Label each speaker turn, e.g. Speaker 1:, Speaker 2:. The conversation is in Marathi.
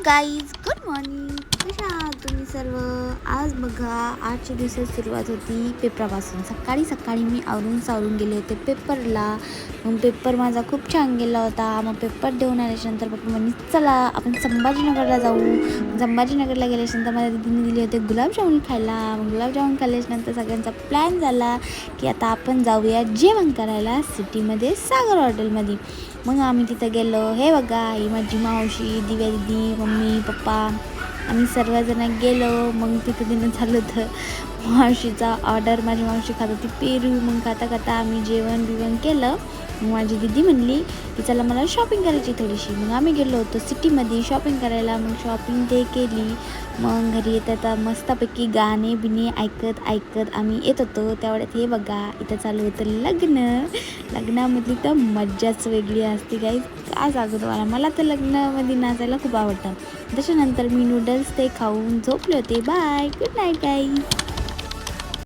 Speaker 1: Guys, good morning. कशा आहात तुम्ही सर्व? आज बघा, आजच्या दिवसात सुरुवात होती पेपरापासून. सकाळी सकाळी मी आवरून सावरून गेले होते पेपरला. मग पेपर माझा खूप छान गेला होता. मग पेपर देऊन आल्याच्यानंतर पप्पा म्हणे चला आपण संभाजीनगरला जाऊ. संभाजीनगरला गेल्याच्यानंतर माझ्या दीदीने दिले होते गुलाबजामुन खायला. मग गुलाबजामुन खाल्ल्याच्यानंतर सगळ्यांचा प्लॅन झाला की आता आपण जाऊया जेवण करायला सिटीमध्ये सागर हॉटेलमध्ये. मग आम्ही तिथं गेलो. हे बघा, ही माझी मावशी, दिव्या दिदी, मम्मी, पप्पा, आम्ही सर्वजण गेलो. मग तिथं तिनं झालं होतं मावशीचा ऑर्डर. माझी मावशी खात होती पेरू. मग खाता खाता आम्ही जेवण बिवण केलं. मग माझी दिदी म्हणली की चला मला शॉपिंग करायची थोडीशी. मग आम्ही गेलो होतो सिटीमध्ये शॉपिंग करायला. मग शॉपिंग ते केली. मग घरी येतात मस्तपैकी गाणे बिणे ऐकत ऐकत आम्ही येत होतो. त्यावेळेत हे बघा, इथं चालू होतं लग्नामधली तर मज्जाच वेगळी असते काही. काय सांगू तुम्हाला, मला तर लग्नामध्ये नाचायला खूप आवडतं. त्याच्यानंतर मी नूडल्स ते खाऊन झोपले होते. Bye, good night guys.